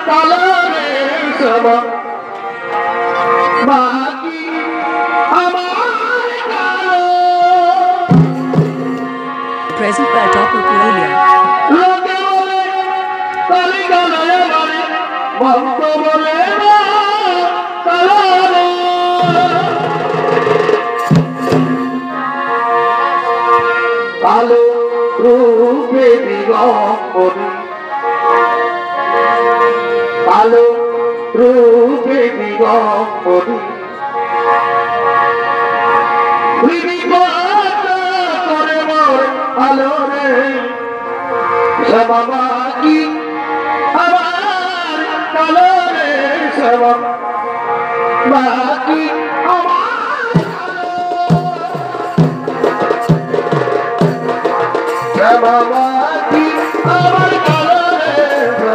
কালারের সবা বাকি আমার কালো Present by Top of Purulia. লোকে বলে কালি কালো বলে ভক্ত বলে কালো কালো রূপে দিগম্বরী কালো রূপে দিগম্বরী করে মোর আলো রে বাবা কি আমার কালো রে বাকি বাবা কি আমার কালো রে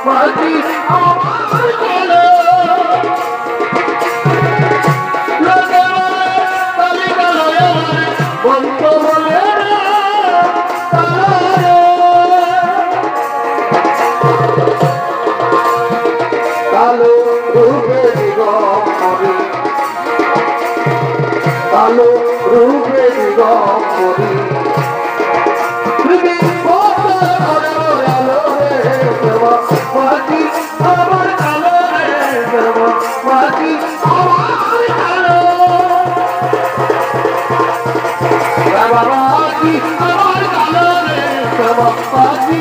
বাকি আমার কালো কালো রূপে দিগম্বরী কালো রূপে দিগম্বরী আমার কালো রে বাকি আমার কালো বাবাকি আমার কালো রে বাবাকি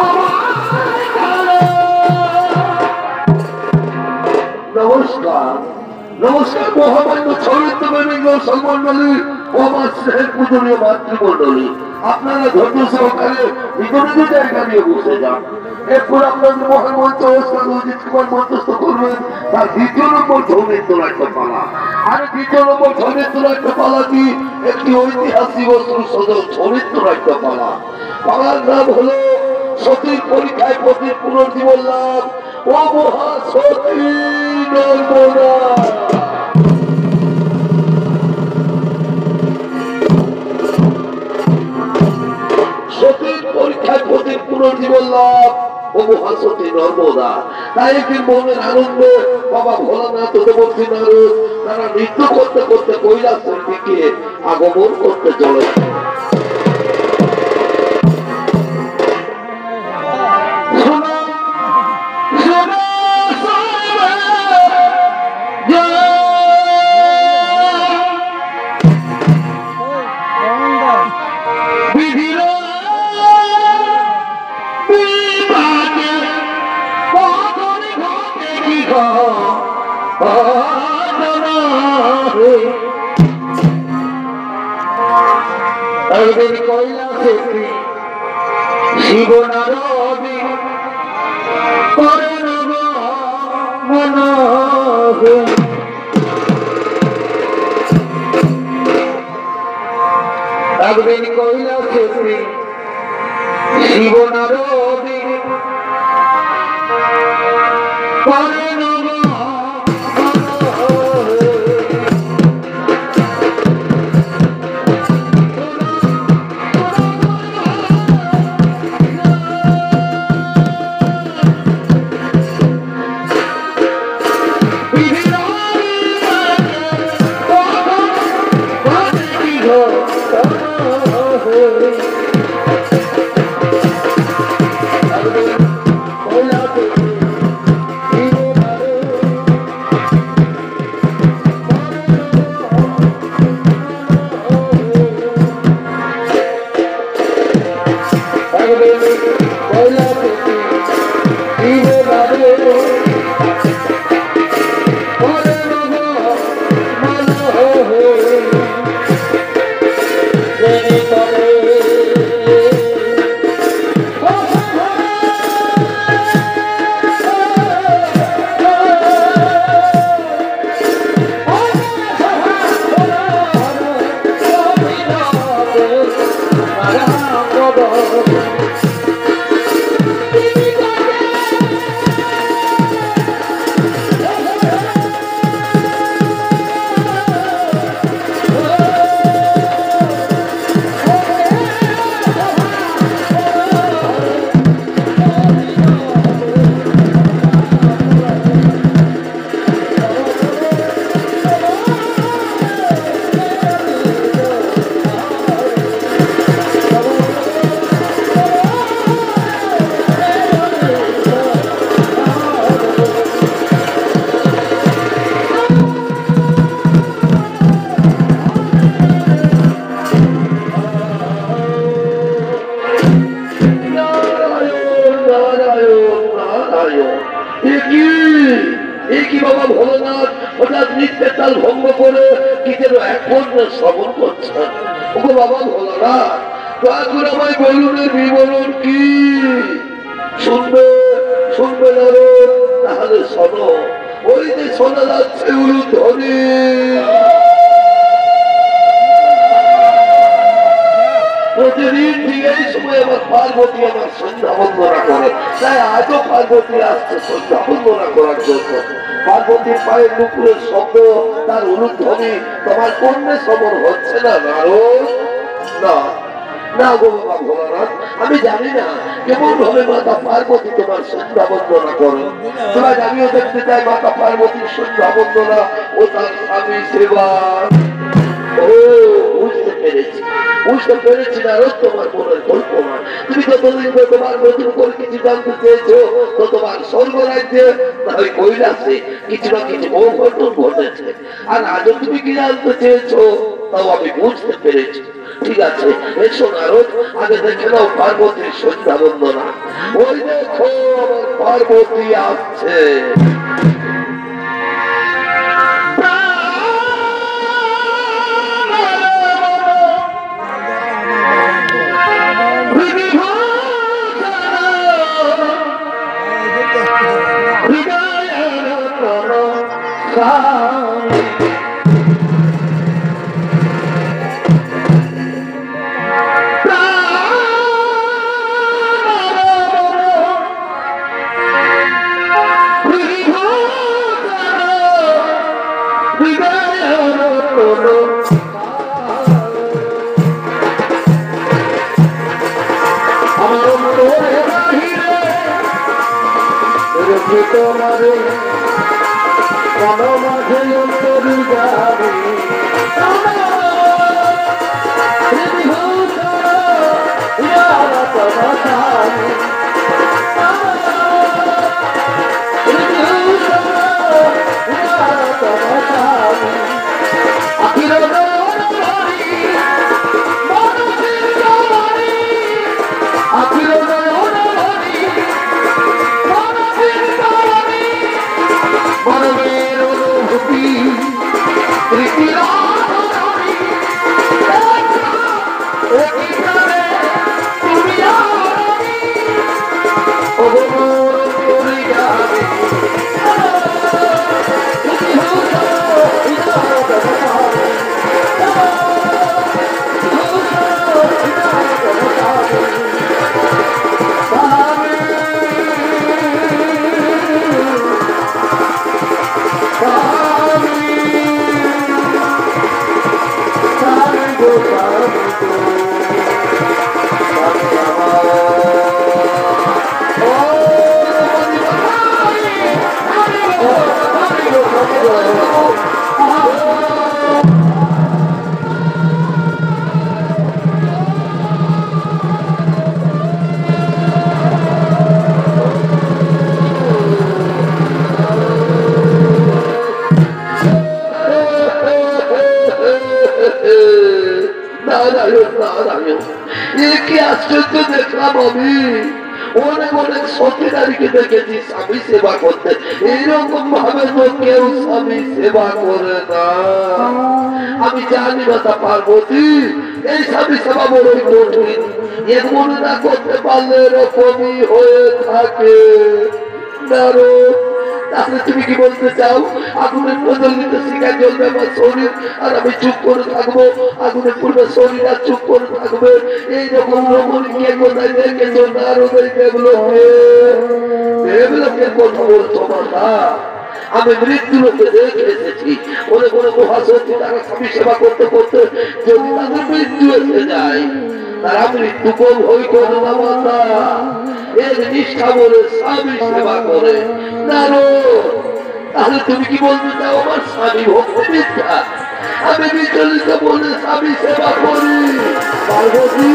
আমার কালো নমস্কার নমস্কার মহামান্য চরিত্রবৃন্দ সম্মন্ডলী ও আমার স্নেহের পূজনীয় মাতৃমন্ডলী আপনারা ধৈর্য সহকারে নিজ জায়গা নিয়ে বসে যান এরপর আপনাদের মহামন্ত্র অজিত কুমার মধ্যস্থ করবেন তার দ্বিতীয় নম্বর ছবির তোলাটা পালা আর দ্বিতীয় নম্বর ছবির তোলাটা পালাটি একটি ঐতিহাসিক ছবির তোলাটা পালা পালার নাম হলো সতীর পরীক্ষায় পতির পুনর্জীবন লাভ ও মহা সতী নর্মদা সতীর পরীক্ষায় পতির পুনর্জীবন লাভ ও মহা সতী নর্মদা তাই একদিন মনের আনন্দে বাবা ভোলানাথ দেবর্ষী নারদ তারা নৃত্য করতে করতে কৈলাসের দিকে আগমন করতে চলেছে কৈলাসে শিব নারদী করে নব মন একদিন কৈলাসে শিব নারদী করে নব প্রতিদিন ঠিক এই সময় আমার পার্বতী আমার সন্ধ্যা বন্দনা করে, তাই আজও পার্বতী আসছে সন্ধ্যা বন্দনা করার জন্য। পার্বতীর পায়ের নুপুরের শব্দ, তার অনুধ্বনি তোমার কন্যা সবর হচ্ছে না নারদ? না না গো বাবা ভোলানাথ, আমি জানি না কেমন ভাবে মাতা পার্বতী তোমার সন্ধ্যা বন্দনা করো। তোমার আমিও দেখতে চাই মাতা পার্বতীর সন্ধ্যা বন্দনা ও তার স্বামী সেবা। ও বুঝতে পেরেছি নারদ, তোমার মনের কল্পনা। তুমি যতদিন তোমার নতুন করে কিছু জানতে চেয়েছো, তো তোমার স্বর্গ রাজ্যে না ওই কৈলাসে কিছু না কিছু অঘটন ঘটেছে। আর আজও তুমি কি জানতে চেয়েছো, তাও আমি বুঝতে পেরেছি। ঠিক আছে, এসো নারদ, আগে দেখে নাও পার্বতীর সন্ধ্যা বন্দনা। ওই দেখো আমার পার্বতী আসছে। তোমারে কোন মাঝে অন্তরি যাবে দেখলাম আমি অনেক অনেক সতীনারীকে দেখেছি স্বামী সেবা করতে, এইরকম ভাবে তো কেউ স্বামী সেবা করে না। আমি জানি মাতা পার্বতী এই স্বামী সেবা বড়ই কঠিন, এর মনে না করতে পারলে এরকমই হয়ে থাকে। তাহলে তুমি কি বলতে চাও আগুনের প্রজ্বলিত শিখা জ্বলবে আমার শরীর আর আমি চুপ করে থাকবো, আগুনের পূর্বে শরীর আর চুপ করে থাকবে? এই রকম রমণীকে কোথায় দেখেছো? নারদের দেবলোকের কথা বলছো মাতা? আমি মৃত্যু লোকে দেখে এসেছি, মনে করে মহাশক্তি তারা স্বামী সেবা করতে করতে যদি তাদের মৃত্যু এসে যায়, তারা মৃত্যু কম হই করে না মাতা, এর নিষ্ঠা বলে স্বামী সেবা করে। তাহলে তুমি কি বলতে চাও আমার স্বামী ভক্তি মিথ্যা? আমি বিচলিত বলে স্বামী সেবা করি। পার্বতী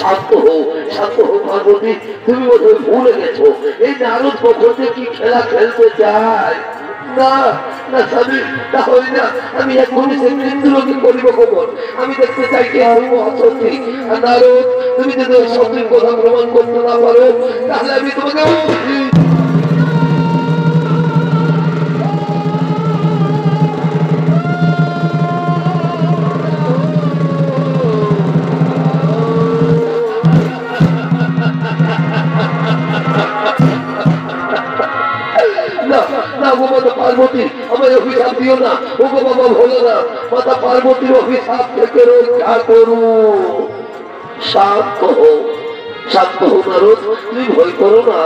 শান্ত হও, শান্ত হও পার্বতী, তুমি বোধহয় ভুলে গেছো এই নারদ কখন কি খেলা খেলতে চায়। না না স্বামী, তা হয় না। আমি এখনই সেই মৃত্যুলোকে করিব কখন? আমি দেখতে চাই কে সত্যি। আর নারদ, তুমি যদি ওই সত্যির কথা প্রমাণ করতে না পারো তাহলে আমি তোমাকে পার্বতী আমার অভিশাপ দিও না। ও গো বাবা ভোলো না, মাতা পার্বতীর অভিশাপ থেকে রক্ষা করো। শান্ত হো, শান্ত হো নারদ, তুমি ভয় করো না।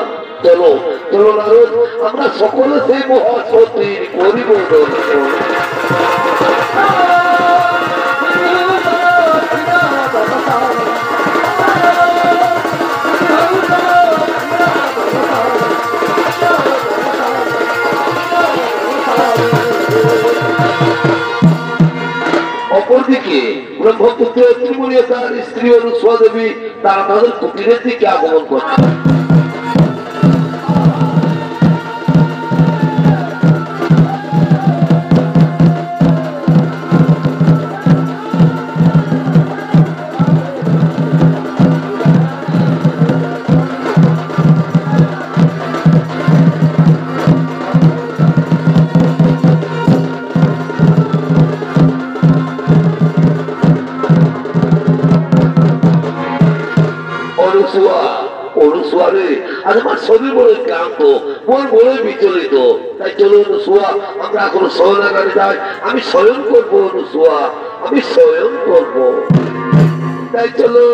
চলো চলো নারদ, আমরা সকলে সেই মহাসতীর করিব দর্শন। অপরদিকে ব্রহ্মপুত্র ত্রিমুনি তার স্ত্রী অনুসুয়া দেবী তারা তাদের কুটিরের দিকে আগমন করছে। আমার শরীর বড় ক্লান্ত, মন বড় বিচলিত, তাই চলো অনুসুয়া আমরা এখন শয়নাগারে যাই। আমি শয়ন করবো অনুসুয়া, আমি শয়ন করবো। তাই চলো,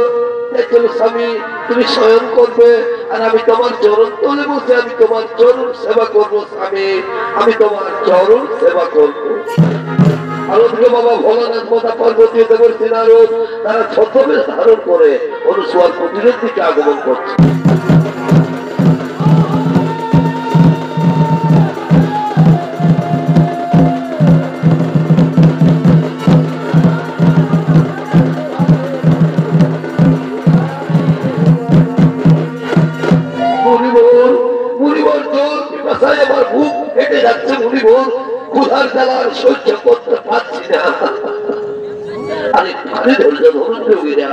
তাই চলো স্বামী, তুমি শয়ন করবে আর আমি তোমার চরণ তলে বসে আমি তোমার চরণ সেবা করবো। স্বামী, আমি তোমার চরণ সেবা করবো। আরোগ্য বাবা ভোলানাথ মাতা পার্বতী দেবর্ষী নারদ তারা ছদ্মবেশ ধারণ করে অনুসুয়ার কুটিরের দিকে আগমন করছে। আমার বুক ফেটে যাচ্ছে মুনিবর, ক্ষুধার জ্বালার সহ্য করতে পারছি না। আরেকটুখানি ধৈর্য ধরুন যোগীরা,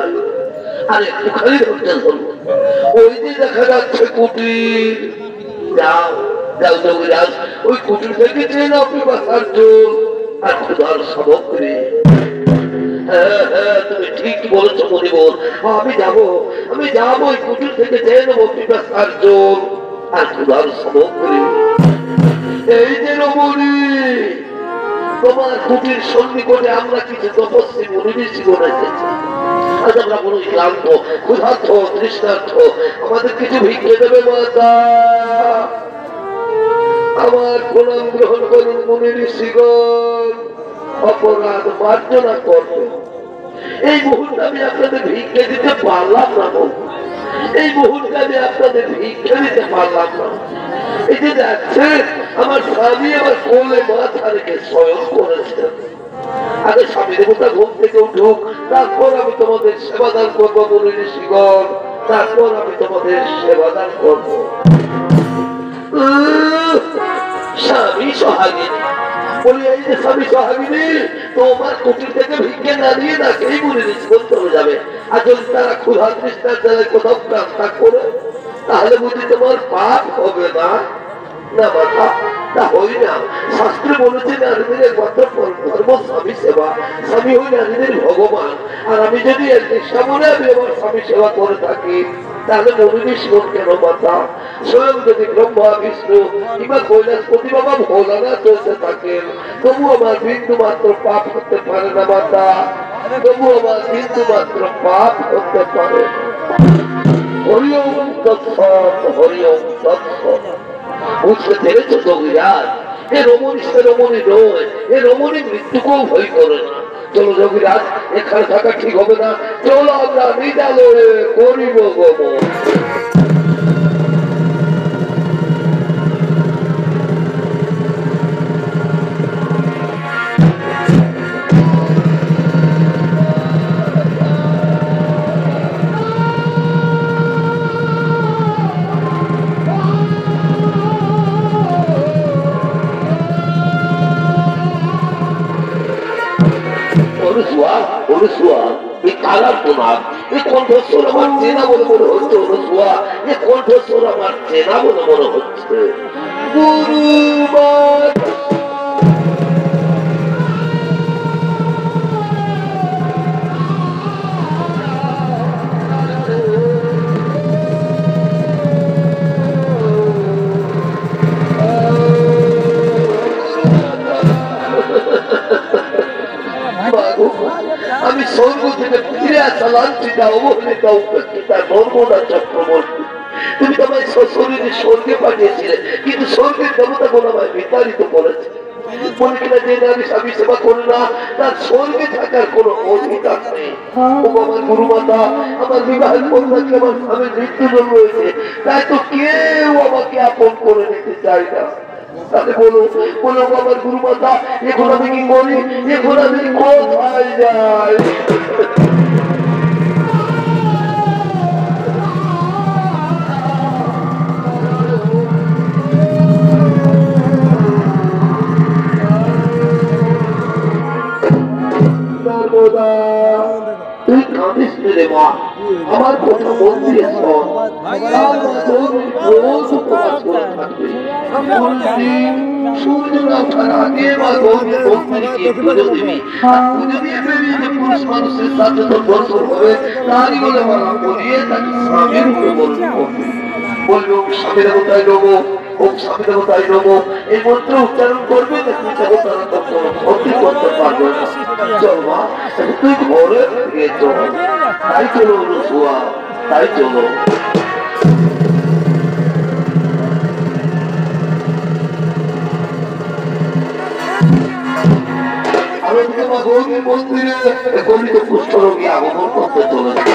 আরেকটুখানি ধৈর্য ধরুন। ওই যে দেখা যাচ্ছে কুটির, যাও যাও যোগীরাজ, ওই কুটির থেকে চেয়ে নাও পিপাসার জল আর ক্ষুধার সামগ্রী। হ্যাঁ হ্যাঁ, তুমি ঠিক বলেছো মুনিবর, আমি যাবো ওই কুটির থেকে চেয়ে নেবো পিপাসার জল আর ক্ষুধার সামগ্রী। এই যে রমণী, তোমার কুটির সন্নিকটে আমরা কিছু তপস্বী মুনি ঋষিগণ এসেছি। আজ আমরা কোনো ক্লান্ত, ক্ষুধার্ত, তৃষ্ণার্থ, আমাদের কিছু ভিক্ষে দেবে মাতা? আমার প্রণাম গ্রহণ করুন মুনি ঋষিগণ, অপরাধ মার্জনা করবে। এই মুহূর্তে আমি আপনাদের ভিক্ষে দিতে পারলাম না, এই মুহূর্তে আমি আপনাদের ভিক্ষে দিতে পারলাম না। এই যে দেখছেন আমার স্বামী আমার কোলে মাথা রেখে শয়ন করেছেন। আগে স্বামী দেবতা ঘুম থেকে উঠুক, তারপর আমি তোমাদের সেবাদান করবো মুনি ঋষিগণ, তারপর আমি তোমাদের সেবাদান করবো। স্বামী সোহাগিনী বলি, এই যে স্বামী সোহাগিনী, তোমার কুটির থেকে ভিক্ষে না দিয়ে না খেয়ে মুনি ঋষিগণ চলে যাবে। আর যদি তারা ক্ষুধা তৃষ্ণার জায়গায় কোথাও প্রার্থনা করে তাহলে বুঝি তোমার পাপ হবে না? না মাতা, তা হই না। শাস্ত্রে বলেছে নারীদের একমাত্র ধর্ম স্বামী সেবা, স্বামী হই নারীদের ভগবান। আর আমি যদি এর চেষ্টা বলে আমি আমার স্বামী সেবা করে থাকি তাহলে মনোনিবেশ মন কেন মাতা? স্বয়ং যদি ব্রহ্মা বিষ্ণু কিংবা কৈলাসপতি বাবা ভোলানাথ চলতে থাকেন, তবু আমার বিন্দু মাত্র পাপ করতে পারে না মাতা, তবু আমার বিন্দু মাত্র পাপ করতে পারে না। হরি ওম তৎসৎ, হরি ওম তৎসৎ। বুঝতে পেরেছ যোগীরাজ? এ রমণী সে রমণী নয়, এ রমণী মৃত্যুকেও ভয় করে না। চলো যোগীরাজ, এখানে থাকা ঠিক হবে না, চলো আমরা বিদ্যালয়ে করিব গমন। কণ্ঠস্বর আমার চেনা বলে মনে হচ্ছে, অনুসুয়া এ কণ্ঠস্বর আমার চেনা বলে মনে হচ্ছে। আমি স্বর্গ থেকে ফিরে আসা লাঞ্ছিতা অবহেলিতা উপেক্ষিতা নর্মদা চক্রবর্তী, তুমি তো আমায় শরীরে স্বর্গে পাঠিয়েছিলে, কিন্তু স্বর্গের দেবতা গুলো আমায় বিতাড়িত করেছে। বলে কিনা যে নারী স্বামী সেবা করে না, তার স্বর্গে থাকার কোনো অধিকার নেই। ও আমার গুরুমাতা, আমার বিবাহের কন্যাকে আমার স্বামীর মৃত্যুদণ্ড রয়েছে, তাই তো কেউ আমাকে আপন করে নিতে চায় না। তাহলে বলো বলো আমার গুরুমাতা, এখন আমি কি করি? এখন আমি কোথায় যাই? তুই কাঁদিস রে মা, আমার কথা মন দিয়ে শোন। সূর্য ওঠার আগে বা গৌরীর ভক্তিকে পুজো দিবি, পুজো দিয়ে বেরিয়ে যে পুরুষ মানুষের সাথে তো দর্শন হবে, তারই বলে মালা বলিয়ে তাকে স্বামীর উপরে বলবো, বলবো স্বামী দেবতায় নেবো, ওম স্বামী দেবতায় নেবো, এই মন্ত্র উচ্চারণ করবে, দেখবি দেবতারা তো কোনো ক্ষতি করতে পারবে না। চল মা, তুই ঘরে ফিরে চল। তাই চলো অনুসুয়া, তাই চলো। গৌরী মন্দিরে গলিত কুষ্ঠরোগী আগমন করতে চলেছে।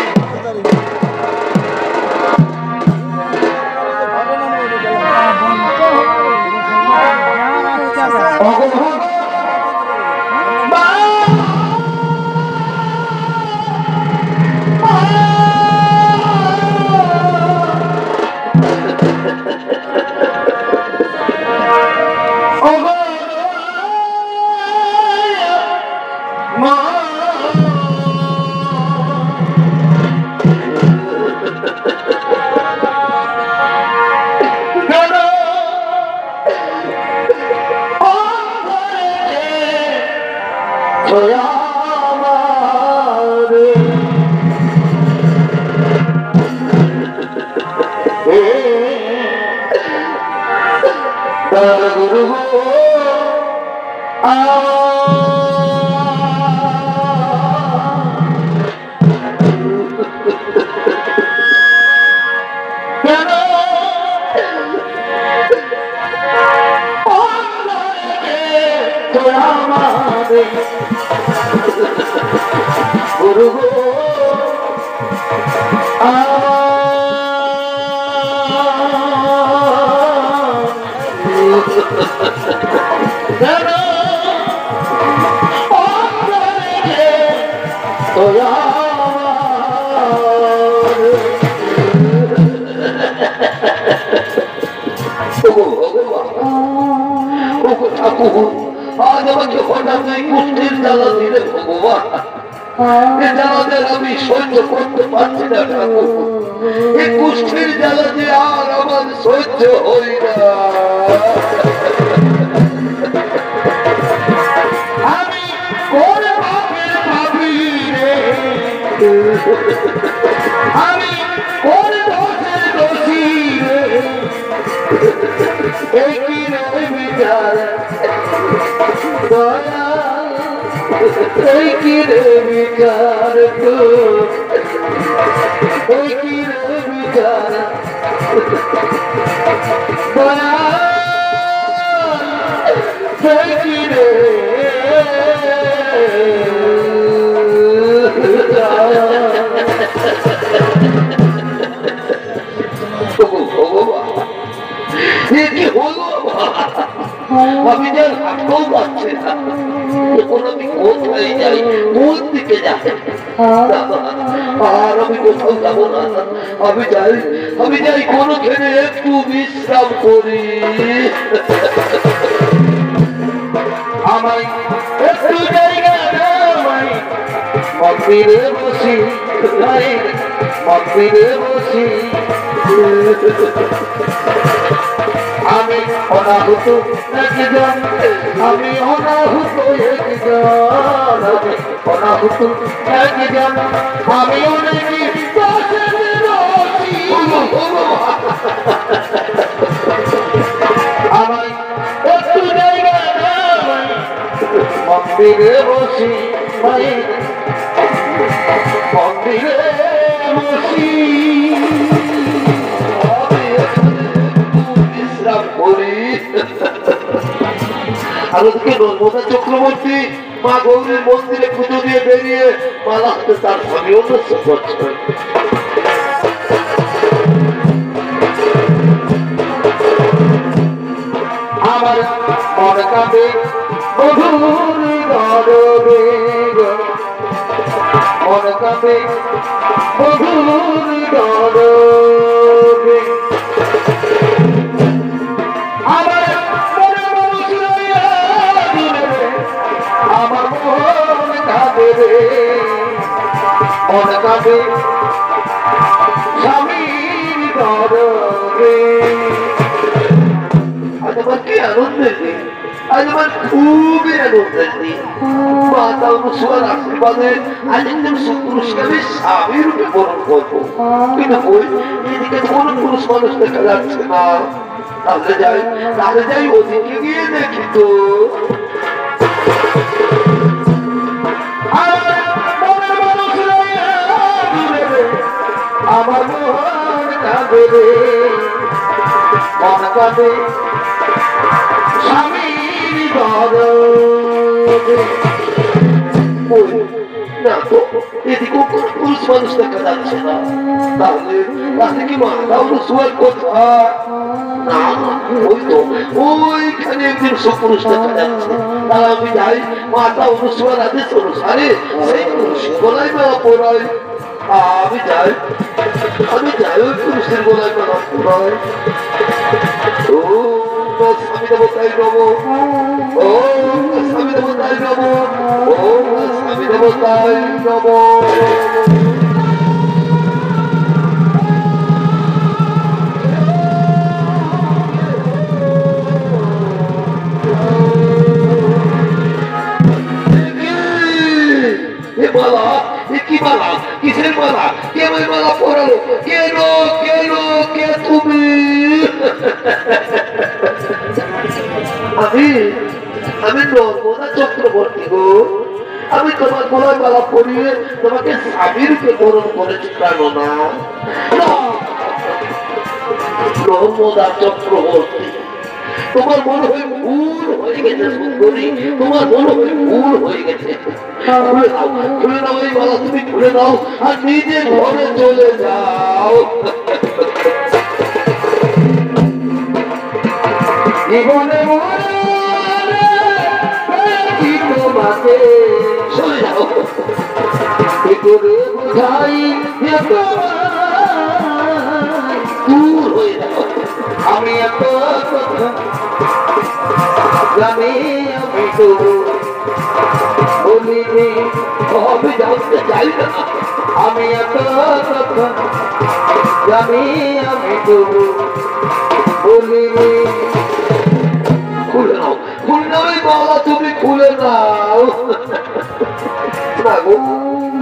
আজ আমাকে হঠাৎ এই কুষ্ঠির জ্বালা দিলে ভগবান, এই জ্বালাদের আমি সহ্য করতে পারছি না ঠাকুর, এই কুষ্ঠির জ্বালা যে আর আমার সহ্য হই না। আমি কোন পাপের পাপী রে, আমি কোন একই রে বিচার দয়া একই রে বিচার তো একই রে বিচার দয়া একই রে আমি যার হাতও পাচ্ছি না এখন আমি কোথায় যাই কোন দিকে যাই আর আমি কোথাও যাবো না আমি যাই কোনোখানে একটু বিশ্রাম করি আমায় একটু জায়গা মন্দিরে বসি মন্দিরে বসি আমি অনাহুত একজন আমি অনাহুত একজন অনাহুত একজন আমি অনেক আমায় একটু জায়গা মন্দিরে বসি মন্দিরে বসি আর ওদিকে নর্মদা চক্রবর্তী মা গৌরীর মন্দিরে পুজো দিয়ে বেরিয়ে মালা হাতে তার স্বামী অনুষ্ঠ করছে আমার মনে কাঁদে মধুরি গরবে মনে কাঁদে মধুরি গরবে আমার মনে কাঁদে রে মনে কাঁদে স্বামীর গরবে আজ আমার কি আনন্দের দিন আজ আমার খুবই আনন্দের দিন মাতা অনুসুয়ার আশীর্বাদে আজ একজন সুপুরুষকে স্বামী রূপে বরণ করবো কিন্তু ওই এদিকে কোন পুরুষ মানুষ দেখা যাচ্ছে না তাহলে যাই ওদিকে গিয়ে দেখি তো আমার মন কাঁদে রে মন কাঁদে স্বামীর গরবে না তো এদিকে কোন পুরুষ মানুষ দেখা যাচ্ছে না তাহলে কি মাথা অনুসুয়ার কথা না ওই তো ওইখানে একদিন সুপুরুষ দেখা যাচ্ছে তাহলে আমি যাই মাথা অনুসুয়ার আদেশ অনুসারে সেই পুরুষ গলায় মেলা পড়ায় আমি যাই ওই পুরুষের গলায় মেলা পড়ায় ও স্বামী দেবতাই নব ও স্বামী দেবতাই নব ও স্বামী দেবতাই নব মালা কি মালা কিসের মালা কে ওই মালা পরালো কেন কে তুমি আমি নর্মদা চক্রবর্তী গো আমি তোমার গলায় মালা পরিয়ে তোমাকে স্বামী রূপে বরণ করেছি কেন না নর্মদা চক্রবর্তী তোমার মনে হয় ভুল হয়ে গেছে সুন্দরী তোমার মনে হয় ভুল হয়ে গেছে খুলে দাও এই মালা তুমি খুলে দাও আর নিজে ঘরে চলে যাও জীবনে তোমাকে চলে যাও কি করে বোঝাই দূর হয়ে যাও আমি এত কথা জানি আমি তো বলিনি আমি জানতে চাই না আমি এত কথা জানি আমি তো বলিনি খুলে নাও এই মালা তুমি খুলে নাও না গো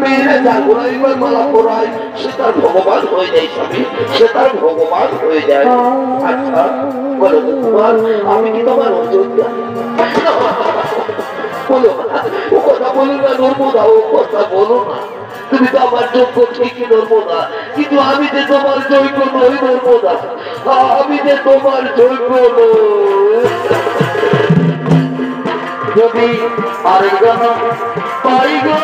মেরে যা ঘোরাইবার মালা পড়ায় সে তার ভগবান হয়ে যায় স্বামী, সে তার ভগবান হয়ে যায়। আচ্ছা বলো তো তোমার, আমি কি তোমার অযোধ্যা? বলো না, ও কথা বলো না নর্মদা, ও কথা বলো না। তুমি তো আমার যোগ্য ঠিকই নর্মদা, কিন্তু আমি যে তোমার যোগ্য নই নর্মদা, আমি যে তোমার যোগ্য নই। যদি আরেকজন পাই গো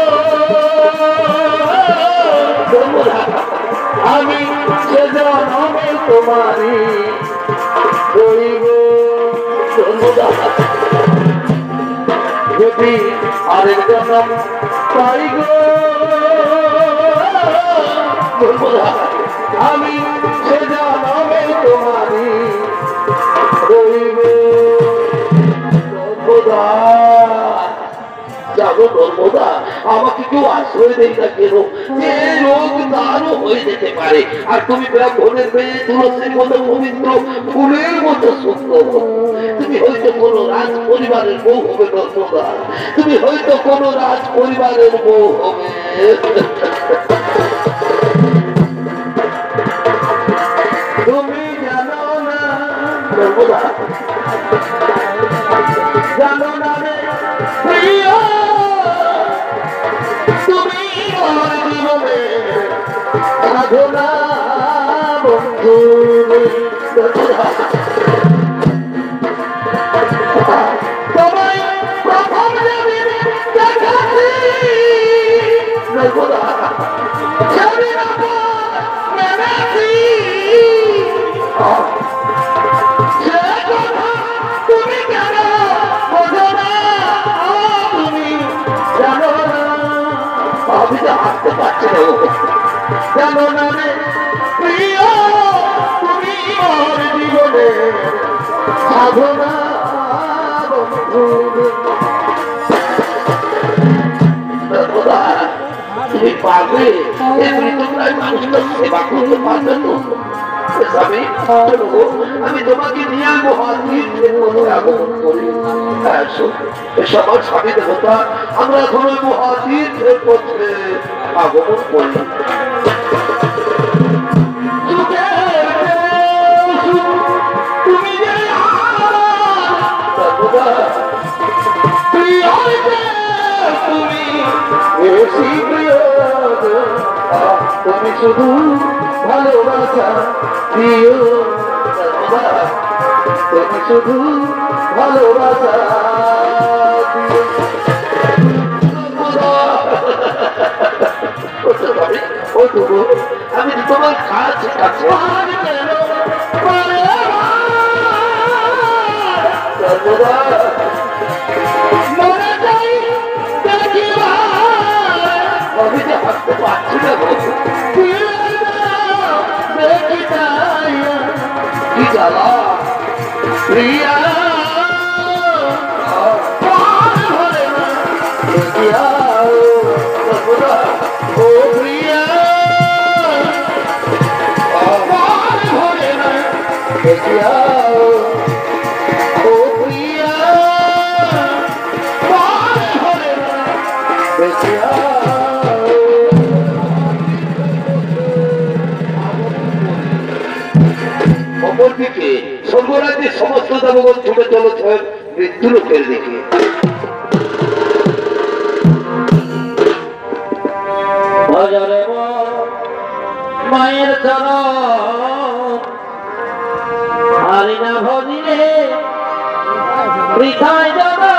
আমি সে জন্মে তোমারই হইব। যদি আরেকজন পাই গো আমি সে জন্মে তোমারই হইব। জানো নর্মদা, আমাকে কেউ আশ্রয় দেয় না কেন? যে রোগ তারও হয়ে যেতে পারে, আর তুমি ব্রাহ্মণের মেয়ে, তুলসীর মতো পবিত্র, ফুলের মতো সুন্দর। তুমি হয়তো কোনো রাজ পরিবারের বউ হবে নর্মদা, তুমি হয়তো কোনো রাজ পরিবারের বউ হবে। তুমি জানো না নর্মদা, জানো না রে প্রিয়, তুমি আমার জীবনে সাধনা বন্ধু। তোমায় প্রথম যেদিন দেখাচ্ছি নর্মদা, সেদিন মেনেছি সে কথা তুমি কেন বোঝো না? তুমি জানো না, আমি তো হাসতে পারছি না। জানো না রে প্রিয়, তুমি আমার জীবনে সাধনা বন্ধু। তুমি পারবে এই মৃতপ্রায় মানুষটার সেবা করতে পারবে তো? আমি তোমাকে নিয়ে আগমন করি। সবার স্বামী দেবতা, আমরা এখন ওই মহাতীর্থের পথে আগমন করি। তুমি যে তুমি বেশি প্রিয়, তুমি শুধু ভালোবাসা দিও, তুমি শুধু ভালোবাসা দিও। আমি তোমার কাজ কাছে আমি যে হাসতে পারছি না, কি জ্বালা প্রিয়া। ও প্রিয়া ও প্রিয়া অপরদিকে স্বর্গরাজ্যের সমস্ত দেবগণ ছুটে চলেছেন মৃত্যু লোকের দিকে। মায়ের চরণ হারি না ভজিলে বৃথায় যাবে।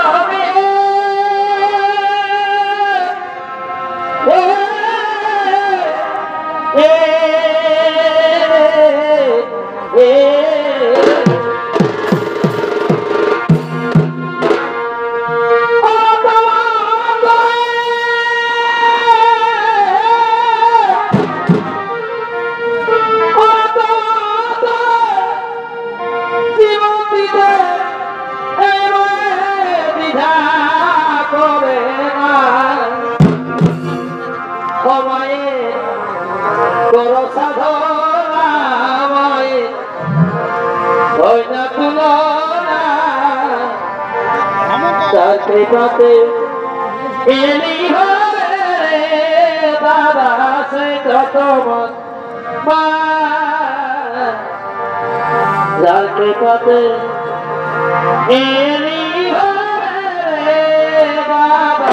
কৃপাতে এলি হবে তোমার মা যাকে পথে এলি হবে বাবা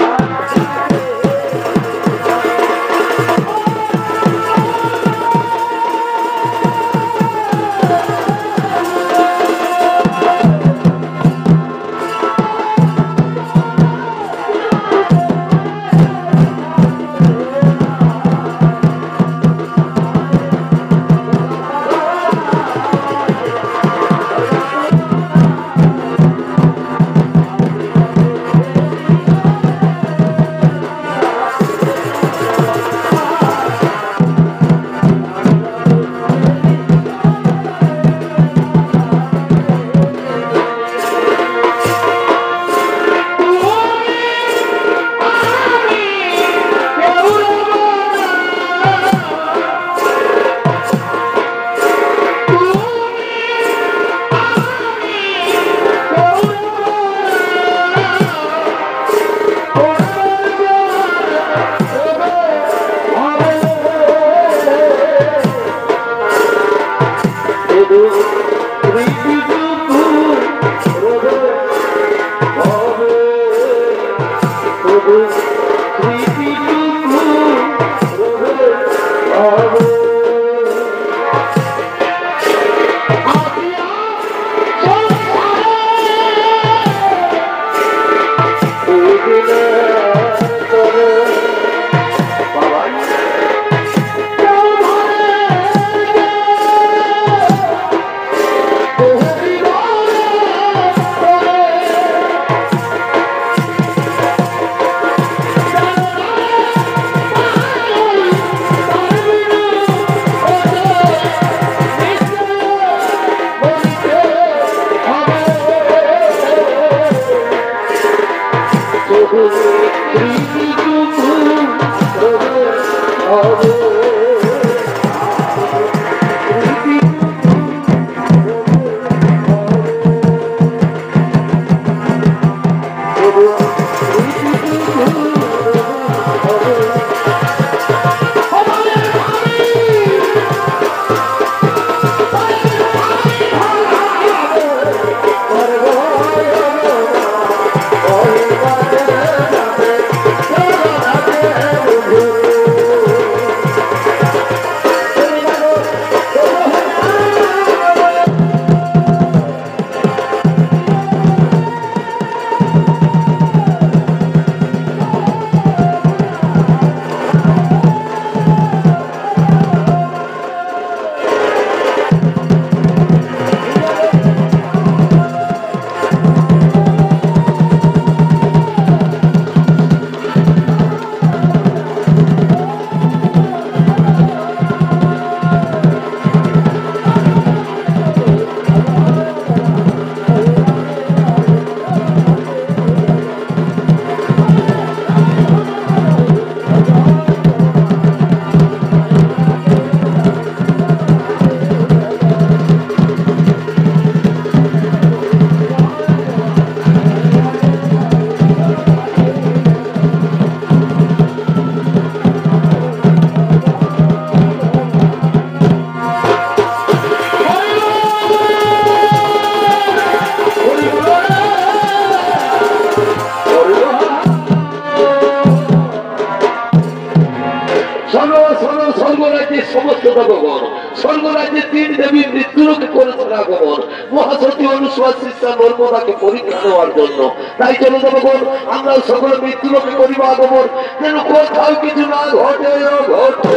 সমস্ত ভগবান স্বর্গরাজ্যের তিন দেবীর মৃত্যুলোকে করেছেন আগমন মহাসতী অনুসভা শিষ্যা নর্মদাকে পরীক্ষা দেওয়ার জন্য। তাই চলে ভগবান আমরা সকলে মৃত্যুলোকে করিব আগমন, যেন কোথাও কিছু না ঘটে ঘটে।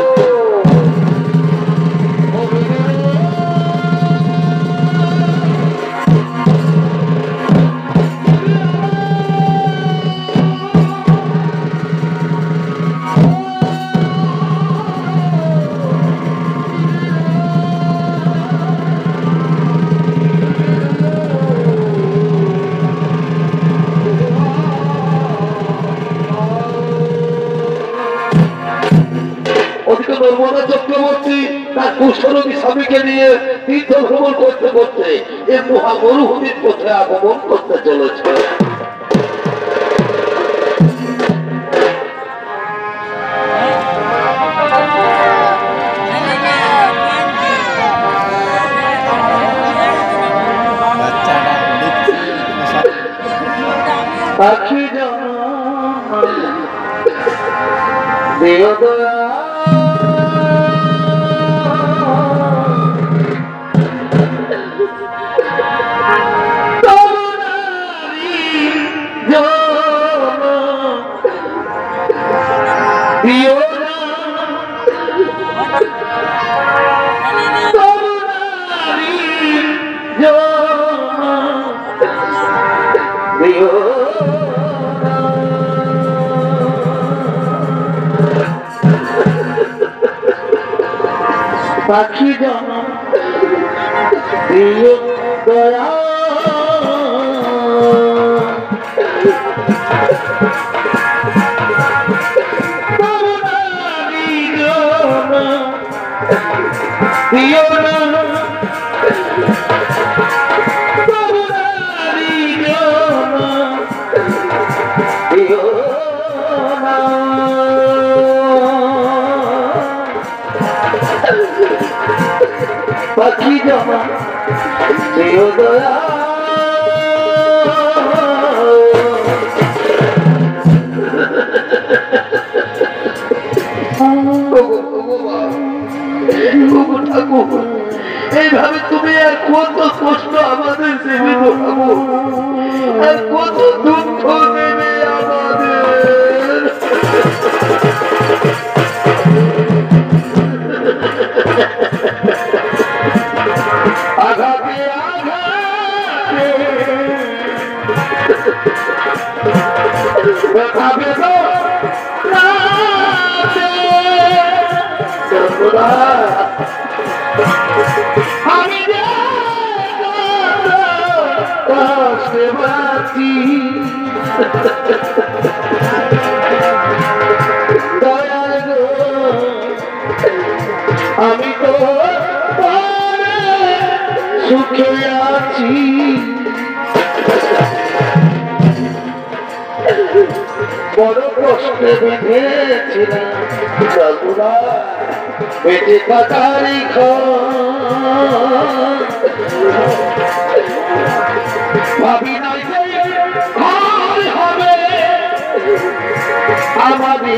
নর্মদা চক্রবর্তী তার কুষ্ঠরোগী স্বামীকে নিয়ে তীর্থ ভ্রমণ করতে করতে এই মহা মরুভূমির পথে আগমন করতে চলেছে। পাখি জনম দিও দয়া পাখি জনম দিও দয়া দিও না পাখি জমা দিও দয়া এইভাবে তুমি আর কত কষ্ট আমাদের দেবে আর কত দুঃখ দেবে আমাদের আঘাতে আঘাতে ব্যথাবে তো আমি কষ্টে বাঁচি দয়াল গো আমি তো সুখে আছি বড় কষ্টে বেঁধেছিলাম বেঁচে কাটারি ভাবি নাই হবে আমাদের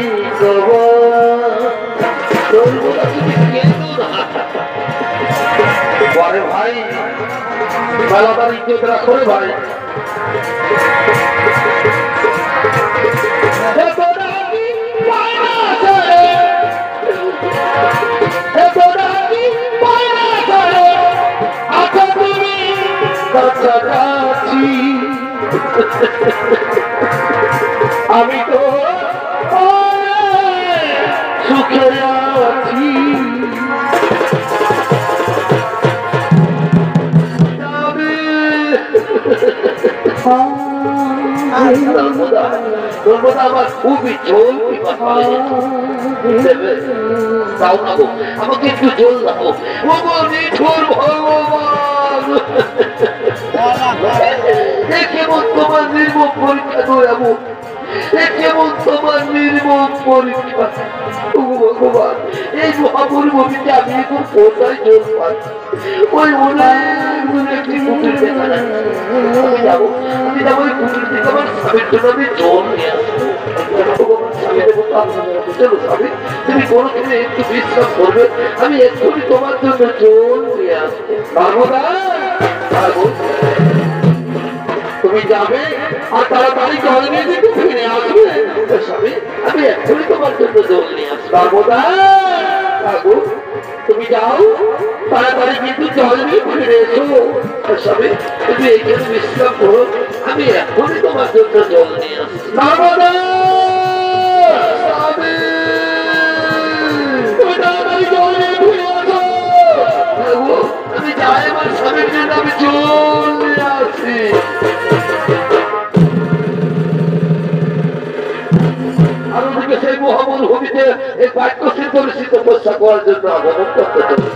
পরে ভাই মেলাদার ইজ্জত রাখো রে ভাই আমি তো সুখে আছি আমার খুবই চলতি তাও না গো আমাকে একটু জল দাও ও নিঠুর ভগবান কেমন তোমার নির্মম পরীক্ষা দয়াবো কেমন তোমার নির্মম পরীক্ষা ভগবান এই মহাপরিভূমিতে আমি এখন কোথায় জল পাচ্ছি ওই একটি কুটির দেখা যাচ্ছে আমি যাবো ওই কুটির থেকে আমার স্বামীর জন্য আমি জল নিয়ে আসবো তুমি কোনোদিনে একটু বিশ্রাম করবে আমি এক্ষুনি তোমার জন্য জল নিয়ে আসবো নর্মদা তুমি যাবে আর তাড়াতাড়ি জল নিয়ে একটু ফিরে আসবে স্বামী আমি এক্ষুনি তোমার জন্য জল নিয়ে আসবো নর্মদা তুমি যাও তাড়াতাড়ি কিন্তু জল নিয়ে ফিরে এসো স্বামী তুমি এইখানে বিশ্রাম করো আমি এক্ষুনি তোমার জন্য জল নিয়ে আসবো নর্মদা আমি যাই আমার স্বামীর জন্য আমি চলে আসি আর ওদিকে সেই মহামরুভূমিতে এই বাক্য সিদ্ধ ঋষি তপস্যা করার জন্য আগমন করতে চলে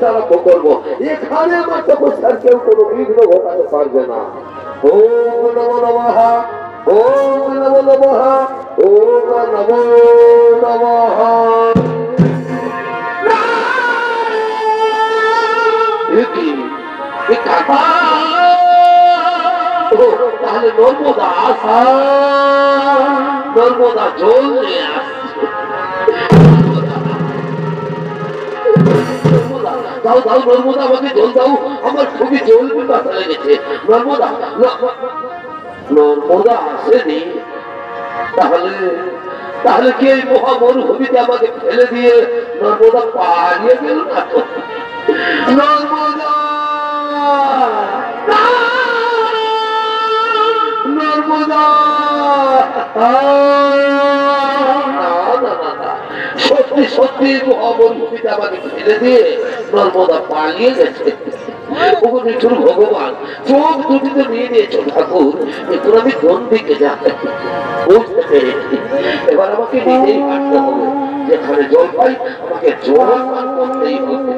করতে আরম্ভ করবো। এখানে আমার তপস্যার কেউ কোনো বিঘ্ন ঘটাতে পারবে না। ওম নমো নমঃ, ওম নমো নমঃ, ওম নমো নমঃ। তাহলে নর্মদা আসা, নর্মদা জল নিয়ে আসছে। দাও দাও নর্মদা, আমাকে জল দাও, আমার খুবই জল পিপাসা লেগেছে। নর্মদা, নর্মদা আসেনি, তাহলে তাহলে কি এই মহা মরুভূমিতে আমাকে ফেলে দিয়ে নর্মদা পালিয়ে গেল না তো? নর্মদা, নর্মদা, সত্যি সত্যি মহা মরুভূমিতে আমাকে ফেলে দিয়ে নর্মদা পালিয়ে গেছে। ভগবান, চোখ দুটিতে নিয়ে নিয়েছ ঠাকুর, এখন আমি কোন দিকে যাই বুঝতে পেরেছি। এবার আমাকে নিজেই হাঁটতে হবে, যেখানে জল পাই আমাকে জল পান করতেই হবে।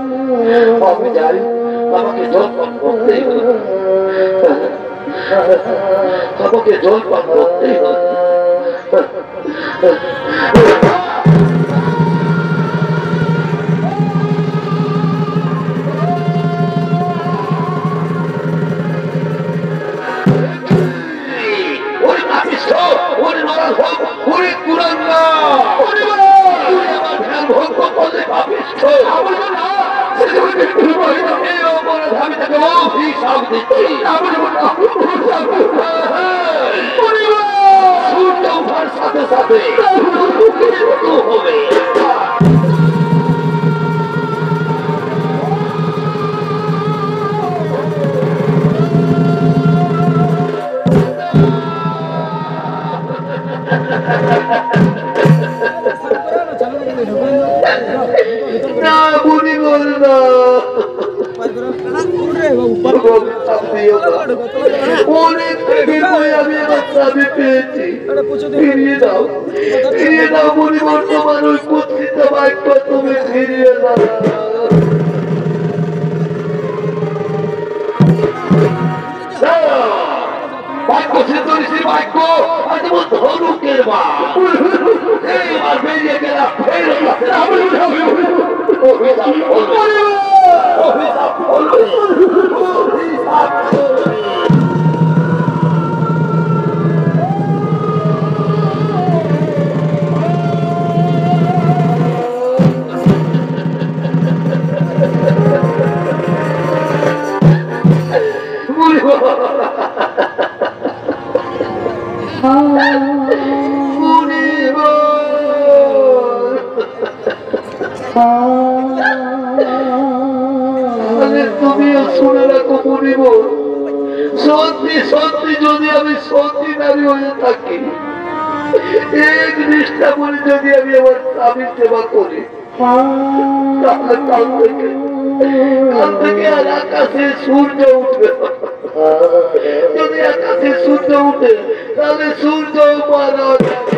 আমি যাই, আমাকে জল পান করতেই হবে, আমাকে জল পান করতেই হবে। সাথে সাথে হবে। না বুড়ি বল না, অনেক আমি আমার চাবি পেয়েছি, ফিরিয়ে দাও, ফিরিয়ে দাও বুড়ি বল, তোমার ওই কুৎসিত বাক্য তুমি ফিরিয়ে দাও। বাক্য সিদ্ধ ঋষির বাক্য, আজ ধনুকের মা এইবার বেরিয়ে গেলাম। অভিশাপ হলো, অভিশাপ হলো, অভিশাপ হলো। তুমিও শুনে রাখো মুনিব, সত্যি সত্যি যদি আমি সত্যি নারী হয়ে থাকি, এক নিষ্ঠা বলে যদি আমি আমার স্বামীর সেবা করি, তাহলে কাল থেকে আর আকাশে সূর্য উঠবে। যদি আকাশে সূর্য উঠে তাহলে সূর্য মারা যাবে।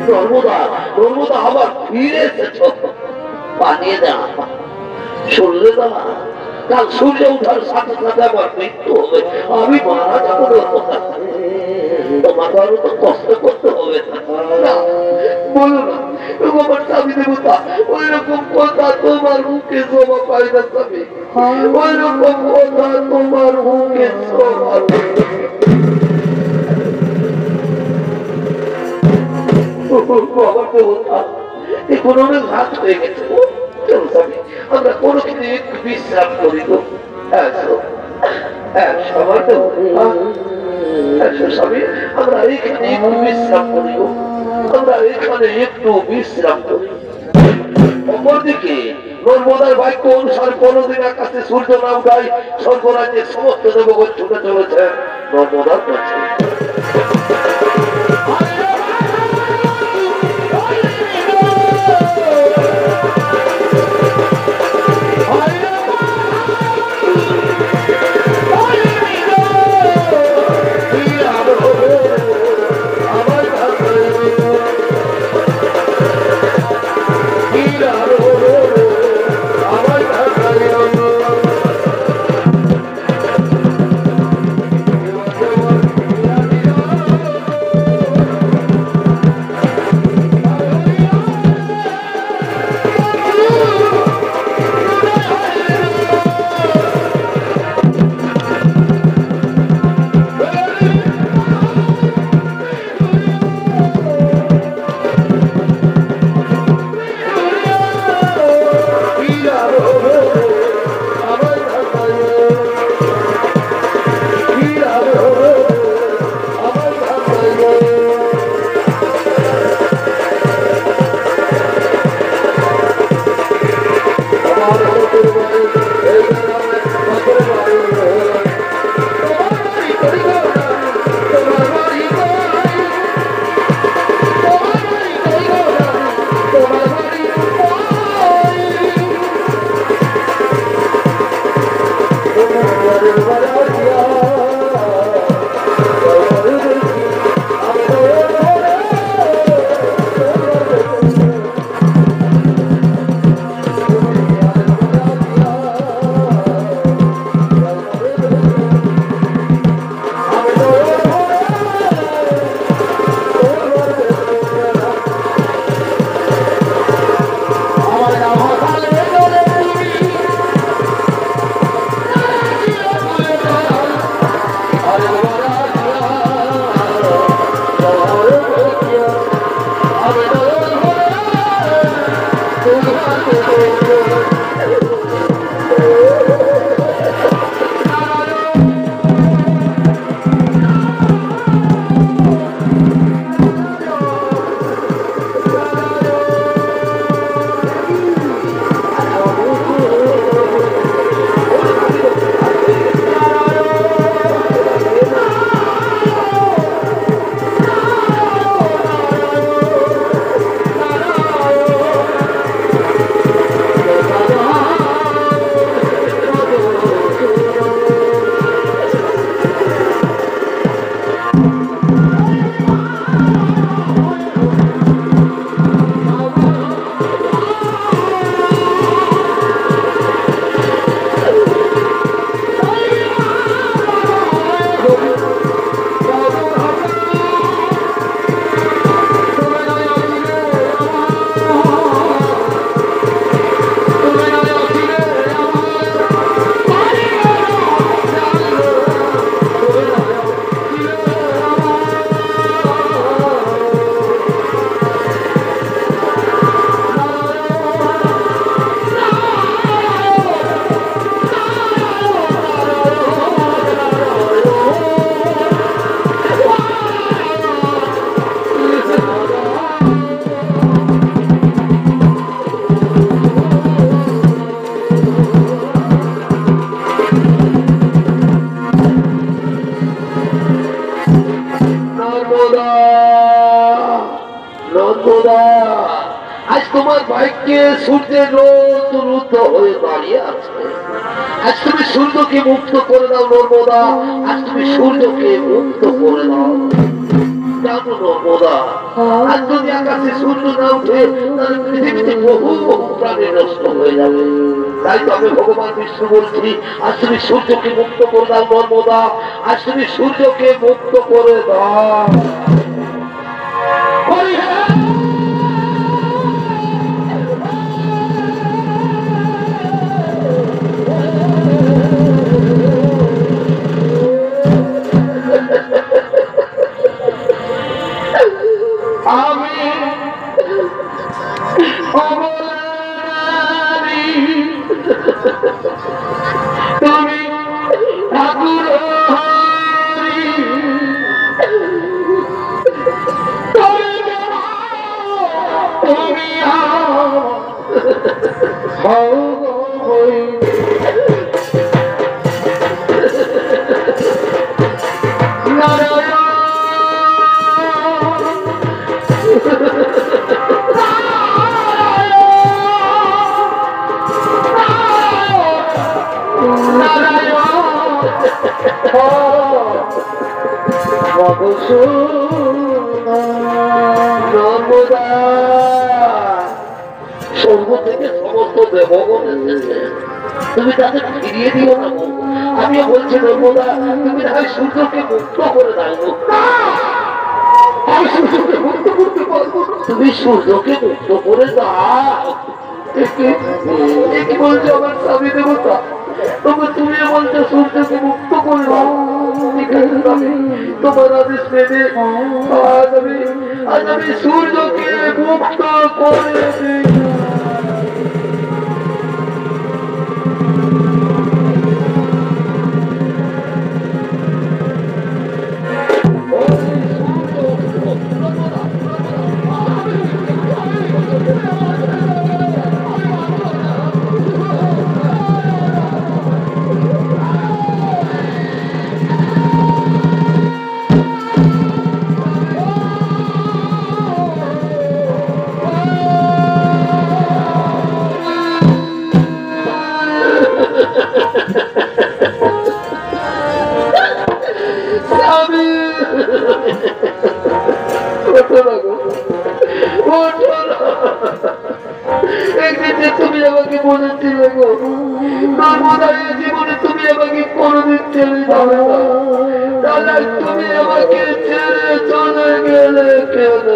নর্মদা, নর্মদা আবার ফিরে এসেছ, পানিয়ে দেওয়া শুনলে না, কাল সূর্য উঠার সাথে সাথে আমার মৃত্যু হবে, আমি মারা যাবো। তোমাকে আরো তো কষ্ট করতে হবে না, বলো না আমার স্বামী দেবতা, ওই রকম কথা তোমার মুখে শোভা পায় না স্বামী, ওই রকম কথা তোমার মুখে শোভা এখন অনেক রাত হয়ে গেছে, আমরা কোনো কিছু একটু বিশ্রাম করি তো। সবাই তো স্বামী, আমরা এখানে একটু বিশ্রাম করি, আমরা এখানে একটু বিশ্রাম করি। অপরদিকে নর্মদার বাক্য অনুসারে কোনদিন আকাশে সূর্য না উঠায় স্বর্গরাজ্যের সমস্ত দেবগণ ছুটে চলেছে নর্মদার কাছে। নর্মদা, আজ তোমার ভাগ্যে সূর্যের রোদ রুদ্ধ হয়ে দাঁড়িয়ে আছে। আজ তুমি সূর্যকে মুক্ত করে দাও নর্মদা, আজ তুমি সূর্যকে মুক্ত করে দাও। জানো নর্মদা, আজ যদি আকাশে সূর্য না উঠে তাহলে পৃথিবীতে বহু বহু প্রাণী নষ্ট হয়ে যাবে। তাই তো আমি ভগবান বিষ্ণু বলছি, আজ তুমি সূর্যকে মুক্ত করে দাও নর্মদা, আজ তুমি সূর্যকে মুক্ত করে দাও। আমি অবলারি তুমি ঠাকুর হরি, তুমি হই নারায়ণ স্বর্গ থেকে সমস্ত দেবগণ এসেছে, তুমি তাদের ফিরিয়ে দিও না। আমিও বলছি নর্মদা, তুমি না হয় সূর্যকে মুক্ত করে দাও। আমি সূর্যকে মুক্ত করতে পারবো না, তুমি সূর্যকে মুক্ত করে দাও। কি বলছো আমার স্বামী দেবতা? তবে তুমি বলছো সূর্যকে মুক্ত করে দাও। তোমার আদেশ মেনে আজ আমি সূর্যকে মুক্ত করে দিই। একদিন তুমি আমাকে বলেছিলে গো নর্মদা, জীবনে তুমি আমাকে কোনোদিন ছেড়ে যাবে না, তাহলে তুমি আমাকে ছেড়ে চলে গেলে কেন?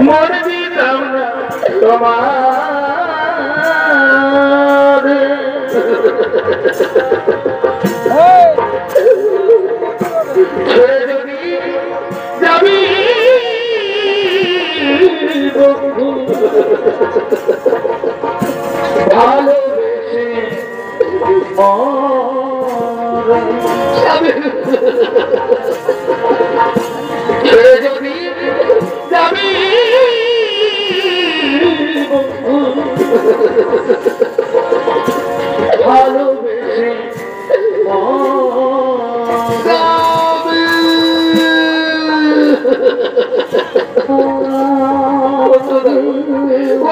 মরে দিতাম না তোমার, ছেড়ে যদি যাবি বন্ধু ভালোবেসে ছেড়ে যদি যাবি ভালোবেসে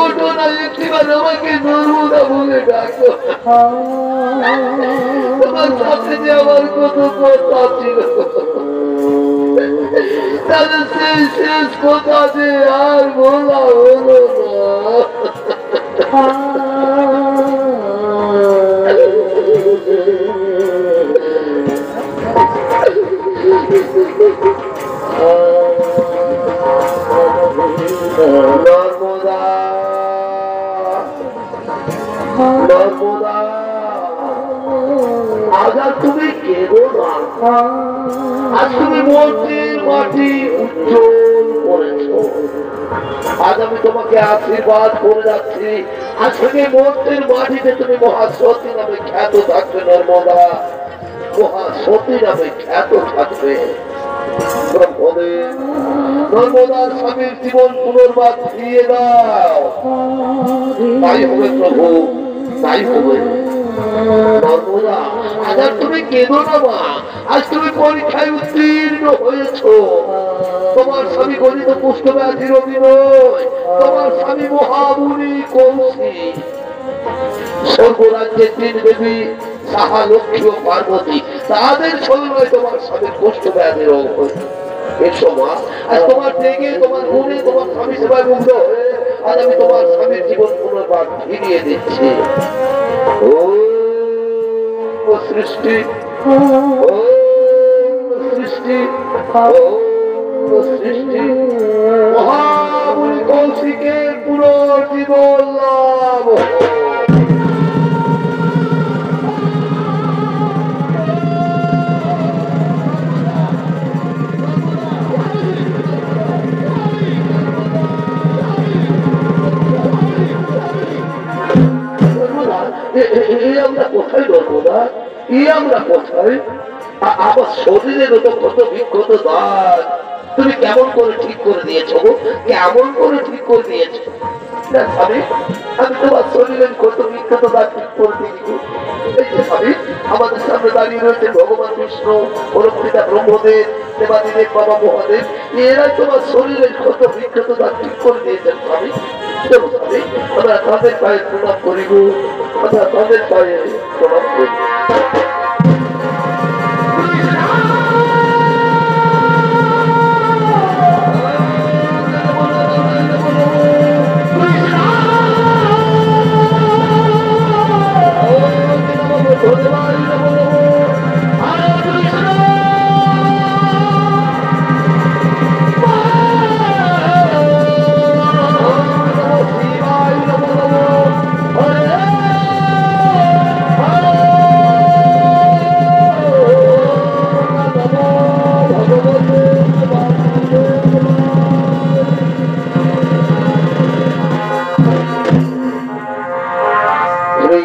ওটো না, একটিবার আমাকে নর্মদা বলে ডাকো। তোমার সাথে যে আমার কত কথা ছিল, তাদের শেষ শেষ কথা যে আর বলা হলো না। নর্মদা, নর্মদা, আজ আর তুমি কেঁদো না, আজ তুমি মন্দির মাটি উজ্জ্বল করে করেছো। আজ আমি তোমাকে আশীর্বাদ করে যাচ্ছি, আজকে মন্ত্রের মাটিতে তুমি মহাসতী নামে খ্যাত থাকবে। নর্মদা মহাসতী নামে খ্যাত থাকবে। নর্মদার স্বামীর জীবন পুনর্বার ফিরিয়ে দাও। তাই হবে প্রভু, তাই হবে। নর্মদা আজ আর তুমি কেঁদো না মা, আজ তুমি পরীক্ষায় উত্তীর্ণ হয়েছো। তোমার স্বামী গণিত পুষ্ট ব্যাধির অভিনয়, তোমার স্বামী মহামুনি কৌশিক, স্বর্গরাজ্যের তিন দেবী সাহা লক্ষ্মী ও পার্বতী, তাদের ছলনায় তোমার স্বামীর কুষ্ঠ ব্যাধির অভিনয়। এসো মা, আজ তোমার দেখে তোমার গুণে তোমার স্বামী সেবায় মুগ্ধ হয়ে আজ আমি তোমার স্বামীর জীবন পুনর্বার ফিরিয়ে দিচ্ছি। ও সৃষ্টি, ও সৃষ্টি, ও সৃষ্টি, মহামুনি কৌশিকের পুনর্জীবন লাভ। আমরা কোথায় ধরবো না? আমরা কোথায়? আমার শরীরের কত বিক্ষত দাগ তুমি কেমন করে ঠিক করে দিয়েছো? কেমন করে ঠিক করে দিয়েছো? আমি তোমার শরীরের কত বিক্ষত দাগ ঠিক করে দিয়েছি। আমাদের সামনে দাঁড়িয়ে রয়েছে ভগবান বিষ্ণু, পিতা ব্রহ্মদেব, দেবাদিদেব, বাবা মহাদেব। এরাই তোমার শরীরের কত বিক্ষত দাগ ঠিক করে দিয়েছেন স্বামী। আমরা তাদের পায়ে প্রণাম করিব, আমরা তাদের পায়ে প্রণাম করিব।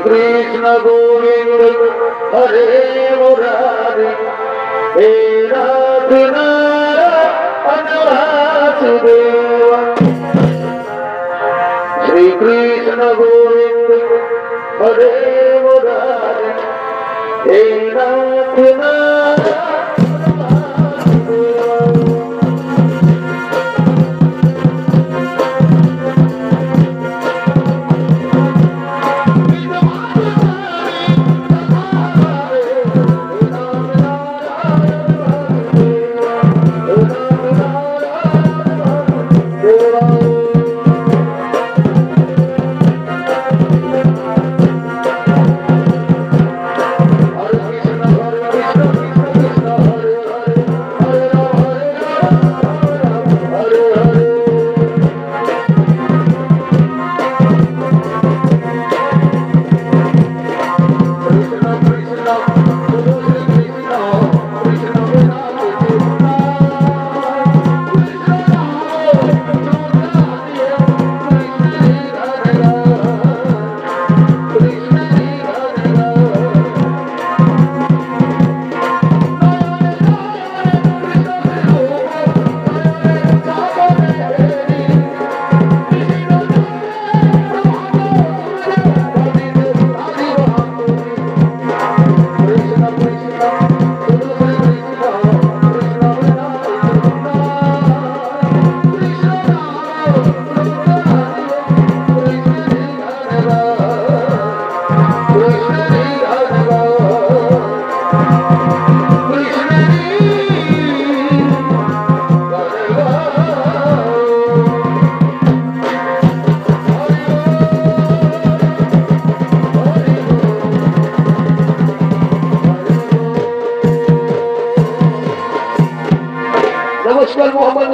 কৃষ্ণ গোবিন্দ হরে মুরারি, হে নাথ নারায়ণ বাসুদেব। শ্রী কৃষ্ণ গোবিন্দ হরে মুরারি, হে নাথ নারায়ণ নমস্কার মোহাম্মদ